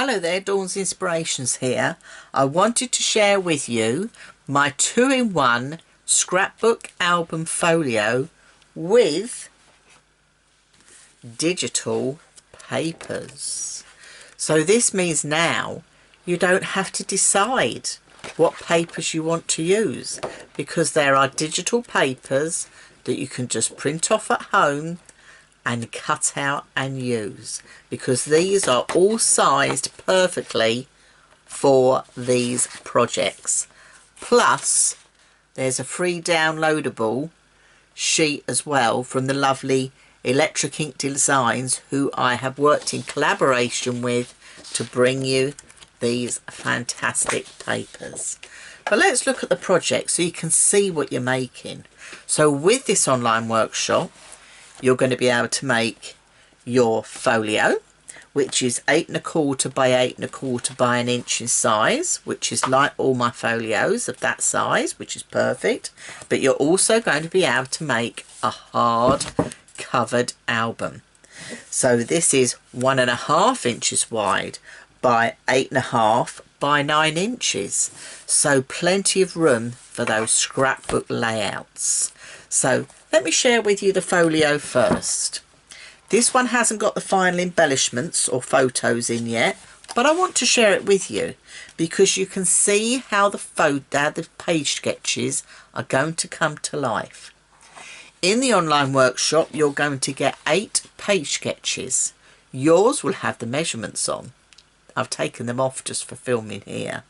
Hello there, Dawn's Inspirations here. I wanted to share with you my 2-in-1 scrapbook album folio with digital papers. So this means now you don't have to decide what papers you want to use, because there are digital papers that you can just print off at home and cut out and use, because these are all sized perfectly for these projects. Plus there's a free downloadable sheet as well from the lovely Electric Ink Designs, who I have worked in collaboration with to bring you these fantastic papers. But let's look at the project so you can see what you're making. So with this online workshop, you're going to be able to make your folio, which is 8 1/4 by 8 1/4 by an inch in size, which is like all my folios of that size, which is perfect. But you're also going to be able to make a hard covered album. So this is 1.5 inches wide by 8 1/2 by 9 inches. So plenty of room for those scrapbook layouts. So let me share with you the folio first. This one hasn't got the final embellishments or photos in yet, but I want to share it with you because you can see how the page sketches are going to come to life. In the online workshop, you're going to get 8 page sketches. Yours will have the measurements on. I've taken them off just for filming here,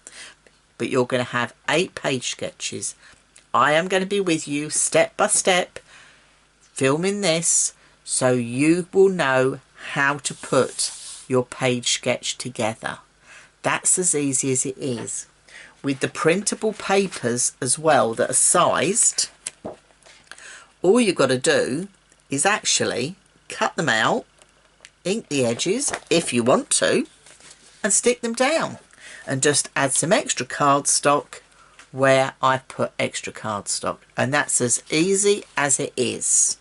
but you're going to have 8 page sketches. I am going to be with you step by step filming this, so you will know how to put your page sketch together. That's as easy as it is. With the printable papers as well that are sized, all you've got to do is actually cut them out, ink the edges if you want to, and stick them down, and just add some extra cardstock where I put extra cardstock, and that's as easy as it is.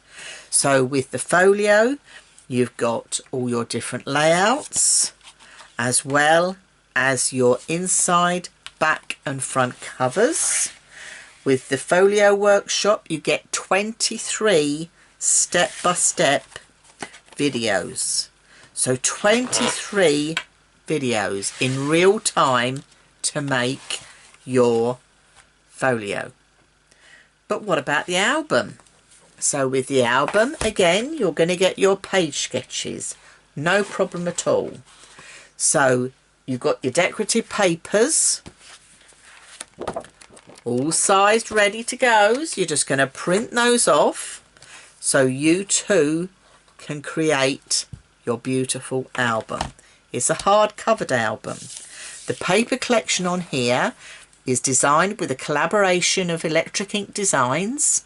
So with the folio, you've got all your different layouts, as well as your inside, back and front covers. With the folio workshop, you get 23 step-by-step videos. So 23 videos in real time to make your folio. But what about the album? So with the album, again, you're going to get your page sketches, no problem at all. So you've got your decorative papers all sized, ready to go. So you're just going to print those off so you too can create your beautiful album. It's a hard covered album. The paper collection on here is designed with a collaboration of Electric Ink Designs,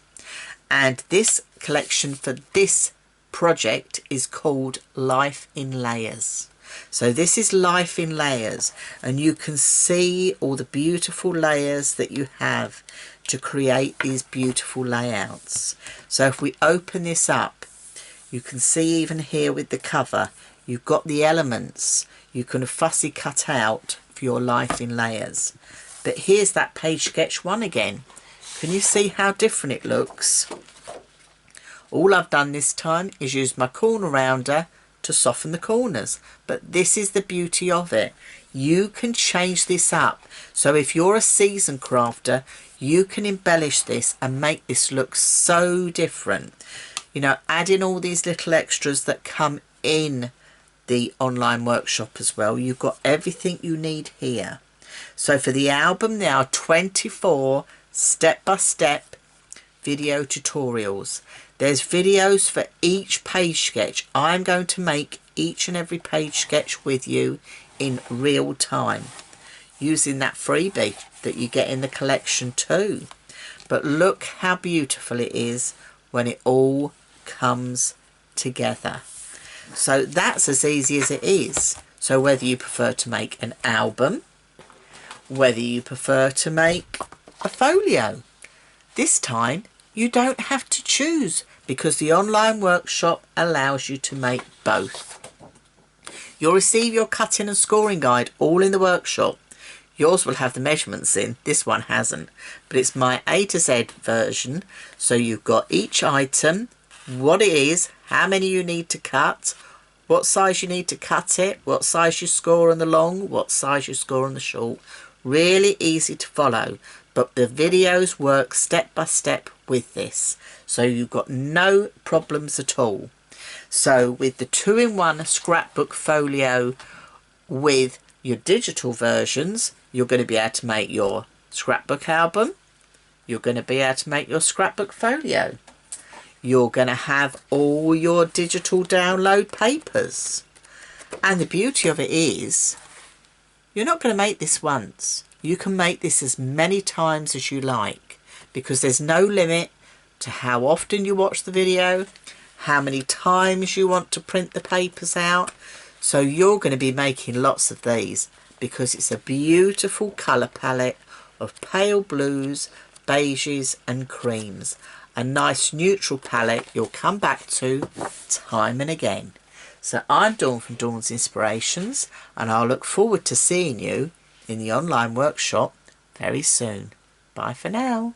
and this collection for this project is called Life in Layers. So this is Life in Layers, and you can see all the beautiful layers that you have to create these beautiful layouts. So if we open this up, you can see even here with the cover, you've got the elements you can fussy cut out for your Life in Layers. But here's that page sketch one again. Can you see how different it looks? All I've done this time is use my corner rounder to soften the corners. But this is the beauty of it. You can change this up. So if you're a seasoned crafter, you can embellish this and make this look so different. You know, add in all these little extras that come in the online workshop as well. You've got everything you need here. So for the album, there are 24 step-by-step video tutorials. There's videos for each page sketch. I'm going to make each and every page sketch with you in real time, using that freebie that you get in the collection too. But look how beautiful it is when it all comes together. So that's as easy as it is. So whether you prefer to make an album, whether you prefer to make a folio, this time you don't have to choose, because the online workshop allows you to make both. You'll receive your cutting and scoring guide all in the workshop. Yours will have the measurements in, this one hasn't, but it's my A to Z version. So you've got each item, what it is, how many you need to cut, what size you need to cut it, what size you score on the long, what size you score on the short. Really easy to follow, but the videos work step by step with this. So you've got no problems at all. So with the 2-in-1 scrapbook folio with your digital versions, you're going to be able to make your scrapbook album. You're going to be able to make your scrapbook folio. You're going to have all your digital download papers. And the beauty of it is, you're not going to make this once. You can make this as many times as you like, because there's no limit to how often you watch the video, how many times you want to print the papers out. So you're going to be making lots of these, because it's a beautiful colour palette of pale blues, beiges and creams. A nice neutral palette you'll come back to time and again. So I'm Dawn from Dawn's Inspirations, and I'll look forward to seeing you in the online workshop very soon. Bye for now.